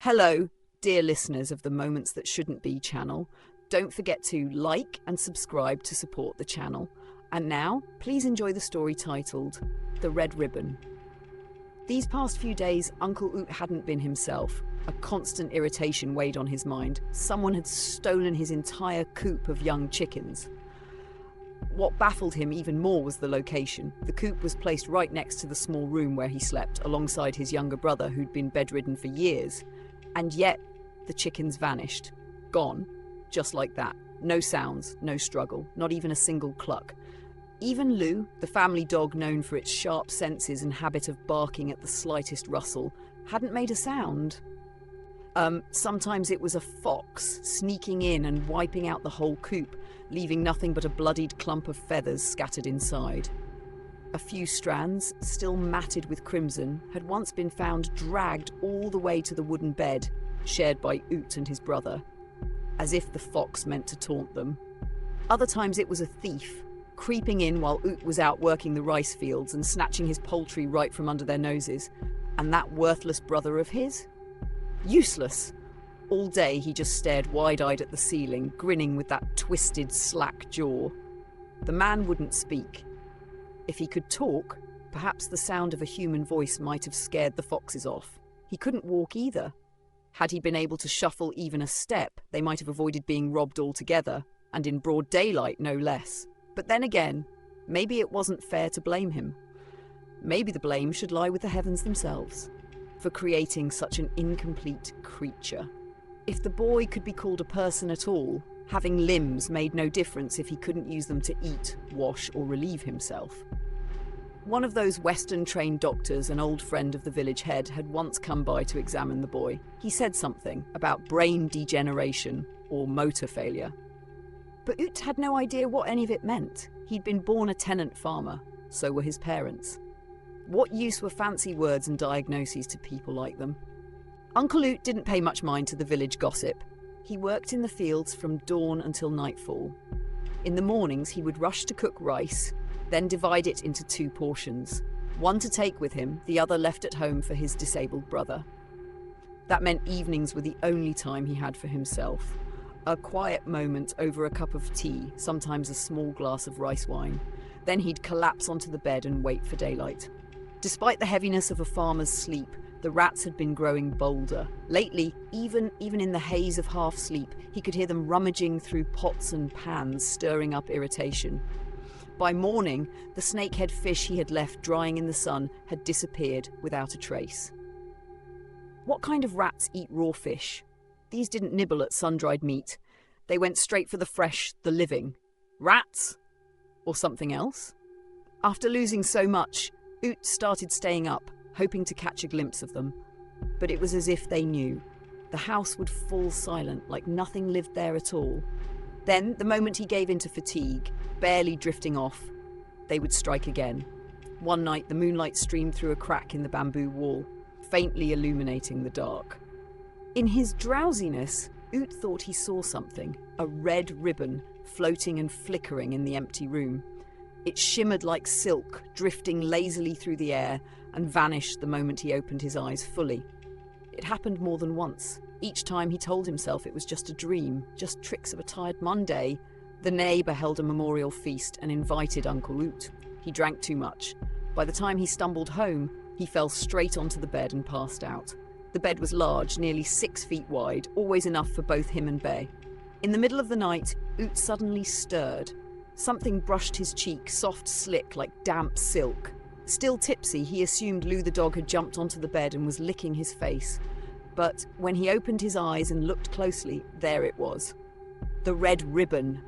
Hello, dear listeners of the Moments That Shouldn't Be channel. Don't forget to like and subscribe to support the channel. And now, please enjoy the story titled The Red Ribbon. These past few days, Uncle Oot hadn't been himself. A constant irritation weighed on his mind. Someone had stolen his entire coop of young chickens. What baffled him even more was the location. The coop was placed right next to the small room where he slept, alongside his younger brother who'd been bedridden for years. And yet, the chickens vanished. Gone. Just like that. No sounds, no struggle, not even a single cluck. Even Lou, the family dog known for its sharp senses and habit of barking at the slightest rustle, hadn't made a sound. Sometimes it was a fox sneaking in and wiping out the whole coop, leaving nothing but a bloodied clump of feathers scattered inside. A few strands, still matted with crimson, had once been found dragged all the way to the wooden bed, shared by Oot and his brother, as if the fox meant to taunt them. Other times it was a thief, creeping in while Oot was out working the rice fields and snatching his poultry right from under their noses. And that worthless brother of his? Useless. All day he just stared wide-eyed at the ceiling, grinning with that twisted, slack jaw. The man wouldn't speak. If he could talk, perhaps the sound of a human voice might have scared the foxes off. He couldn't walk either. Had he been able to shuffle even a step, they might have avoided being robbed altogether, and in broad daylight no less. But then again, maybe it wasn't fair to blame him. Maybe the blame should lie with the heavens themselves for creating such an incomplete creature. If the boy could be called a person at all, having limbs made no difference if he couldn't use them to eat, wash, or relieve himself. One of those Western-trained doctors, an old friend of the village head, had once come by to examine the boy. He said something about brain degeneration or motor failure. But Oot had no idea what any of it meant. He'd been born a tenant farmer, so were his parents. What use were fancy words and diagnoses to people like them? Uncle Oot didn't pay much mind to the village gossip. He worked in the fields from dawn until nightfall. In the mornings he would rush to cook rice, then divide it into 2 portions, one to take with him, the other left at home for his disabled brother. That meant evenings were the only time he had for himself. A quiet moment over a cup of tea, sometimes a small glass of rice wine. Then he'd collapse onto the bed and wait for daylight. Despite the heaviness of a farmer's sleep, the rats had been growing bolder. Lately, even in the haze of half-sleep, he could hear them rummaging through pots and pans, stirring up irritation. By morning, the snakehead fish he had left drying in the sun had disappeared without a trace. What kind of rats eat raw fish? These didn't nibble at sun-dried meat. They went straight for the fresh, the living. Rats? Or something else? After losing so much, Oot started staying up, hoping to catch a glimpse of them. But it was as if they knew. The house would fall silent, like nothing lived there at all. Then, the moment he gave in to fatigue, barely drifting off, they would strike again. One night, the moonlight streamed through a crack in the bamboo wall, faintly illuminating the dark. In his drowsiness, Oot thought he saw something, a red ribbon floating and flickering in the empty room. It shimmered like silk, drifting lazily through the air, and vanished the moment he opened his eyes fully. It happened more than once. Each time he told himself it was just a dream, just tricks of a tired Monday. The neighbour held a memorial feast and invited Uncle Oot. He drank too much. By the time he stumbled home, he fell straight onto the bed and passed out. The bed was large, nearly 6 feet wide, always enough for both him and Bear. In the middle of the night, Oot suddenly stirred. Something brushed his cheek, soft, slick, like damp silk. Still tipsy, he assumed Lou the dog had jumped onto the bed and was licking his face. But when he opened his eyes and looked closely, there it was. The red ribbon.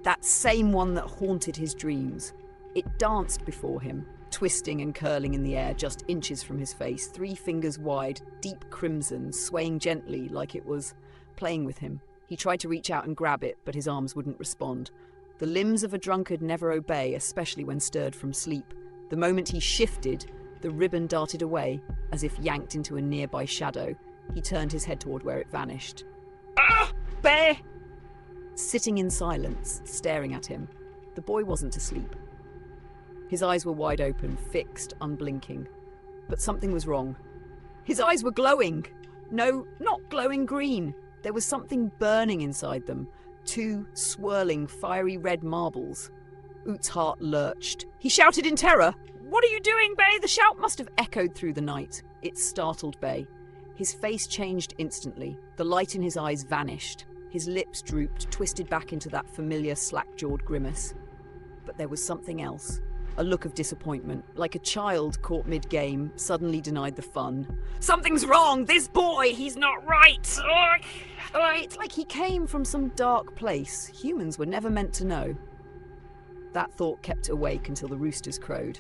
That same one that haunted his dreams. It danced before him, twisting and curling in the air just inches from his face, 3 fingers wide, deep crimson, swaying gently like it was playing with him. He tried to reach out and grab it, but his arms wouldn't respond. The limbs of a drunkard never obey, especially when stirred from sleep. The moment he shifted, the ribbon darted away, as if yanked into a nearby shadow. He turned his head toward where it vanished. Ah! Bear! Sitting in silence, staring at him, the boy wasn't asleep. His eyes were wide open, fixed, unblinking. But something was wrong. His eyes were glowing! No, not glowing green. There was something burning inside them. 2 swirling, fiery red marbles. Oot's heart lurched. He shouted in terror. "What are you doing, Bay?" The shout must have echoed through the night. It startled Bay. His face changed instantly. The light in his eyes vanished. His lips drooped, twisted back into that familiar slack-jawed grimace. But there was something else. A look of disappointment, like a child caught mid-game, suddenly denied the fun. "Something's wrong! This boy, he's not right! It's like he came from some dark place. Humans were never meant to know." That thought kept awake until the roosters crowed.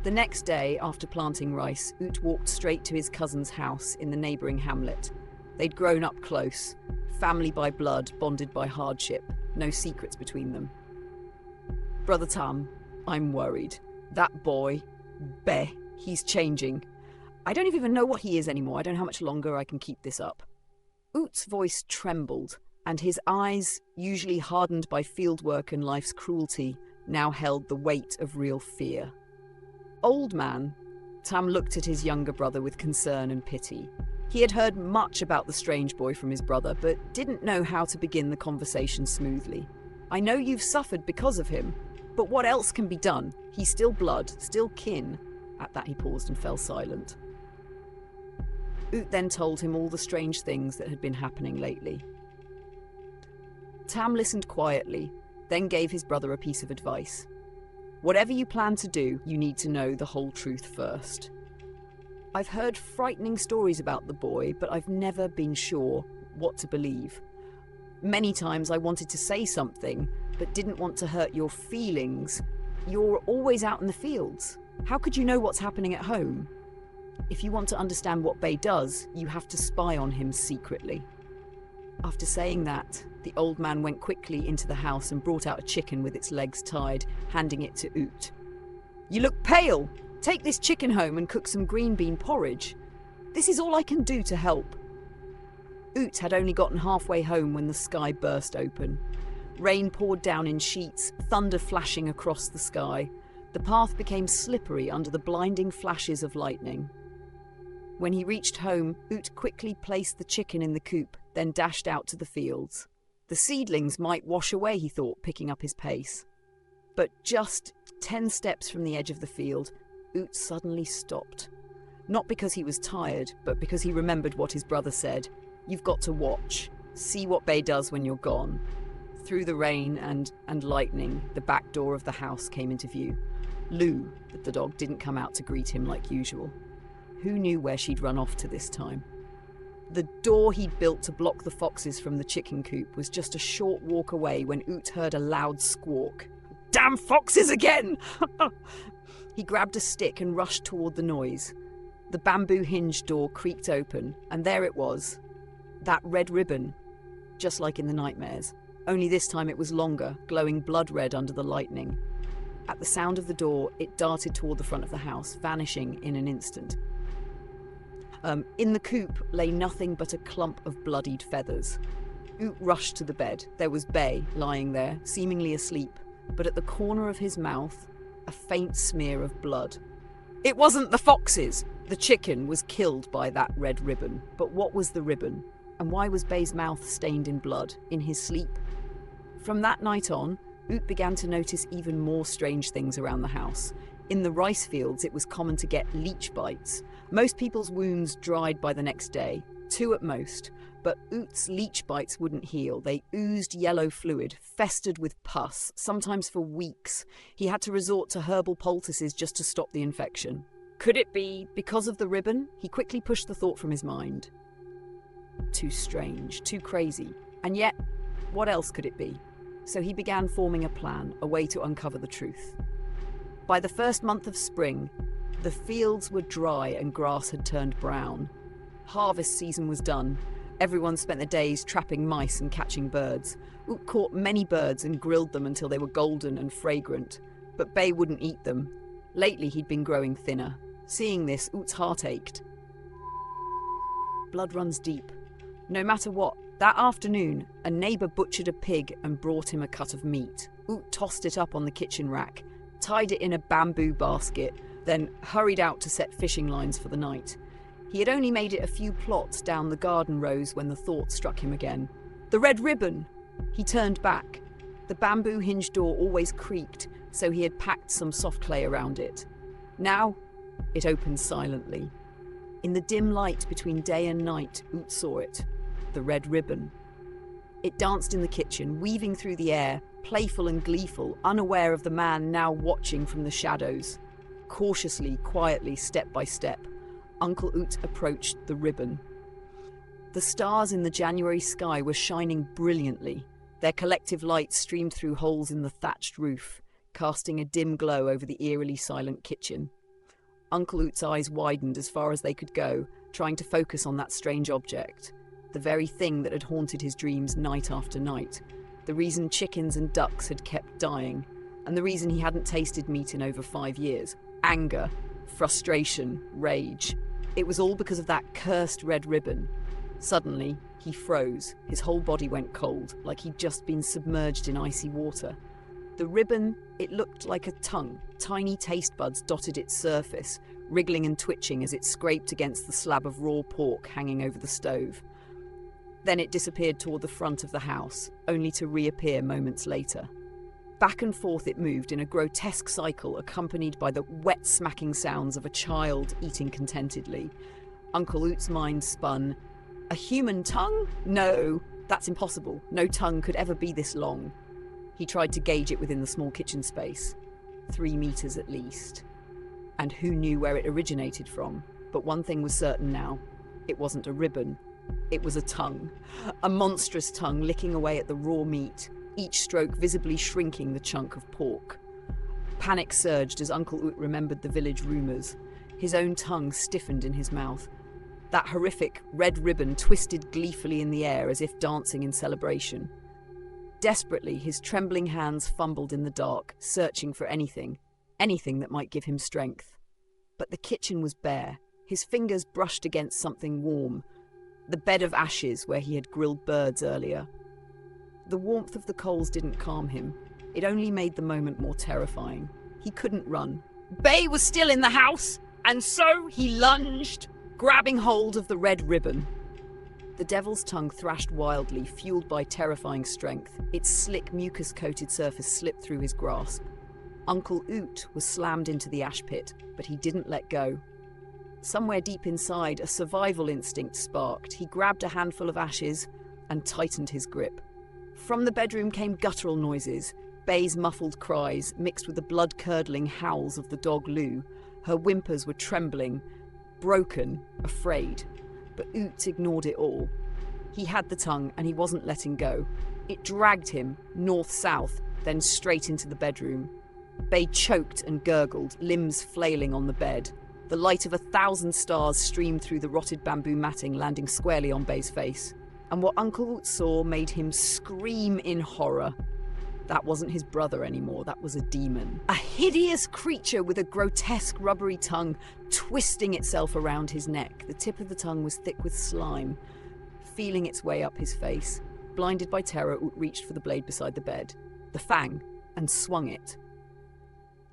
The next day, after planting rice, Oot walked straight to his cousin's house in the neighbouring hamlet. They'd grown up close, family by blood, bonded by hardship, no secrets between them. "Brother Tam, I'm worried. That boy, Be, he's changing. I don't even know what he is anymore. I don't know how much longer I can keep this up." Oot's voice trembled, and his eyes, usually hardened by fieldwork and life's cruelty, now held the weight of real fear. "Old man," Tam looked at his younger brother with concern and pity. He had heard much about the strange boy from his brother, but didn't know how to begin the conversation smoothly. "I know you've suffered because of him, but what else can be done? He's still blood, still kin." At that he paused and fell silent. Oot then told him all the strange things that had been happening lately. Tam listened quietly, then gave his brother a piece of advice. "Whatever you plan to do, you need to know the whole truth first. I've heard frightening stories about the boy, but I've never been sure what to believe. Many times I wanted to say something, but didn't want to hurt your feelings. You're always out in the fields. How could you know what's happening at home? If you want to understand what Bay does, you have to spy on him secretly." After saying that, the old man went quickly into the house and brought out a chicken with its legs tied, handing it to Oot. "You look pale! Take this chicken home and cook some green bean porridge. This is all I can do to help." Oot had only gotten halfway home when the sky burst open. Rain poured down in sheets, thunder flashing across the sky. The path became slippery under the blinding flashes of lightning. When he reached home, Oot quickly placed the chicken in the coop, then dashed out to the fields. The seedlings might wash away, he thought, picking up his pace. But just 10 steps from the edge of the field, Oot suddenly stopped. Not because he was tired, but because he remembered what his brother said. "You've got to watch. See what Bay does when you're gone." Through the rain and lightning, the back door of the house came into view. Lou, the dog, didn't come out to greet him like usual. Who knew where she'd run off to this time? The door he'd built to block the foxes from the chicken coop was just a short walk away when Oot heard a loud squawk. "Damn foxes again!" He grabbed a stick and rushed toward the noise. The bamboo hinge door creaked open, and there it was. That red ribbon, just like in the nightmares. Only this time it was longer, glowing blood red under the lightning. At the sound of the door, it darted toward the front of the house, vanishing in an instant. In the coop lay nothing but a clump of bloodied feathers. Oot rushed to the bed. There was Bay lying there, seemingly asleep, but at the corner of his mouth, a faint smear of blood. It wasn't the foxes! The chicken was killed by that red ribbon. But what was the ribbon? And why was Bay's mouth stained in blood, in his sleep? From that night on, Oot began to notice even more strange things around the house. In the rice fields, it was common to get leech bites. Most people's wounds dried by the next day, 2 at most, but Oot's leech bites wouldn't heal. They oozed yellow fluid, festered with pus, sometimes for weeks. He had to resort to herbal poultices just to stop the infection. Could it be because of the ribbon? He quickly pushed the thought from his mind. Too strange, too crazy. And yet, what else could it be? So he began forming a plan, a way to uncover the truth. By the first month of spring, the fields were dry and grass had turned brown. Harvest season was done. Everyone spent their days trapping mice and catching birds. Oot caught many birds and grilled them until they were golden and fragrant. But Bay wouldn't eat them. Lately he'd been growing thinner. Seeing this, Oot's heart ached. Blood runs deep. No matter what, that afternoon, a neighbour butchered a pig and brought him a cut of meat. Oot tossed it up on the kitchen rack, tied it in a bamboo basket, then hurried out to set fishing lines for the night. He had only made it a few plots down the garden rows when the thought struck him again. The red ribbon! He turned back. The bamboo hinge door always creaked, so he had packed some soft clay around it. Now, it opened silently. In the dim light between day and night, Oot saw it. The red ribbon. It danced in the kitchen, weaving through the air, playful and gleeful, unaware of the man now watching from the shadows. Cautiously, quietly, step by step, Uncle Oot approached the ribbon. The stars in the January sky were shining brilliantly. Their collective light streamed through holes in the thatched roof, casting a dim glow over the eerily silent kitchen. Uncle Oot's eyes widened as far as they could go, trying to focus on that strange object, the very thing that had haunted his dreams night after night, the reason chickens and ducks had kept dying, and the reason he hadn't tasted meat in over 5 years. Anger, frustration, rage. It was all because of that cursed red ribbon. Suddenly, he froze. His whole body went cold, like he'd just been submerged in icy water. The ribbon, it looked like a tongue. Tiny taste buds dotted its surface, wriggling and twitching as it scraped against the slab of raw pork hanging over the stove. Then it disappeared toward the front of the house, only to reappear moments later. Back and forth it moved in a grotesque cycle, accompanied by the wet-smacking sounds of a child eating contentedly. Uncle Oot's mind spun. A human tongue? No, that's impossible. No tongue could ever be this long. He tried to gauge it within the small kitchen space. 3 meters at least. And who knew where it originated from? But one thing was certain now. It wasn't a ribbon. It was a tongue. A monstrous tongue licking away at the raw meat, each stroke visibly shrinking the chunk of pork. Panic surged as Uncle Oot remembered the village rumours. His own tongue stiffened in his mouth. That horrific red ribbon twisted gleefully in the air as if dancing in celebration. Desperately, his trembling hands fumbled in the dark, searching for anything that might give him strength. But the kitchen was bare. His fingers brushed against something warm, the bed of ashes where he had grilled birds earlier. The warmth of the coals didn't calm him. It only made the moment more terrifying. He couldn't run. Bay was still in the house, and so he lunged, grabbing hold of the red ribbon. The devil's tongue thrashed wildly, fueled by terrifying strength. Its slick, mucus-coated surface slipped through his grasp. Uncle Oot was slammed into the ash pit, but he didn't let go. Somewhere deep inside, a survival instinct sparked. He grabbed a handful of ashes and tightened his grip. From the bedroom came guttural noises, Bay's muffled cries mixed with the blood-curdling howls of the dog Lou. Her whimpers were trembling, broken, afraid. But Oot ignored it all. He had the tongue and he wasn't letting go. It dragged him north-south, then straight into the bedroom. Bay choked and gurgled, limbs flailing on the bed. The light of 1,000 stars streamed through the rotted bamboo matting, landing squarely on Bay's face. And what Uncle Oot saw made him scream in horror. That wasn't his brother anymore, that was a demon. A hideous creature with a grotesque rubbery tongue twisting itself around his neck. The tip of the tongue was thick with slime, feeling its way up his face. Blinded by terror, Oot reached for the blade beside the bed, the fang, and swung it.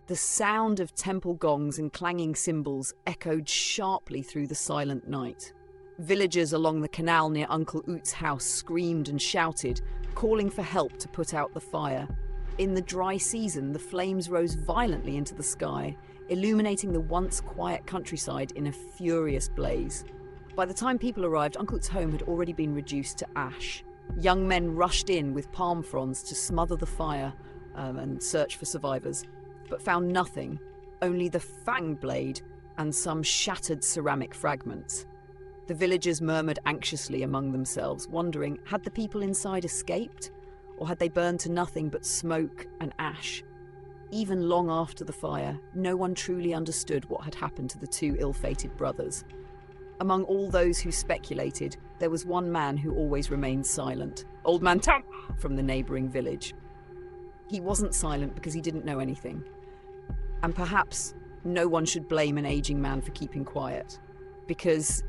The sound of temple gongs and clanging cymbals echoed sharply through the silent night. Villagers along the canal near Uncle Oot's house screamed and shouted, calling for help to put out the fire. In the dry season, the flames rose violently into the sky, illuminating the once quiet countryside in a furious blaze. By the time people arrived, Uncle Oot's home had already been reduced to ash. Young men rushed in with palm fronds to smother the fire and search for survivors, but found nothing, only the fang blade and some shattered ceramic fragments. The villagers murmured anxiously among themselves, wondering, had the people inside escaped? Or had they burned to nothing but smoke and ash? Even long after the fire, no one truly understood what had happened to the 2 ill-fated brothers. Among all those who speculated, there was one man who always remained silent, Old Man Tom from the neighbouring village. He wasn't silent because he didn't know anything. And perhaps no one should blame an aging man for keeping quiet, because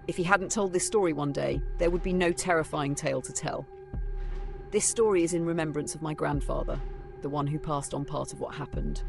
if he hadn't told this story one day, there would be no terrifying tale to tell. This story is in remembrance of my grandfather, the one who passed on part of what happened.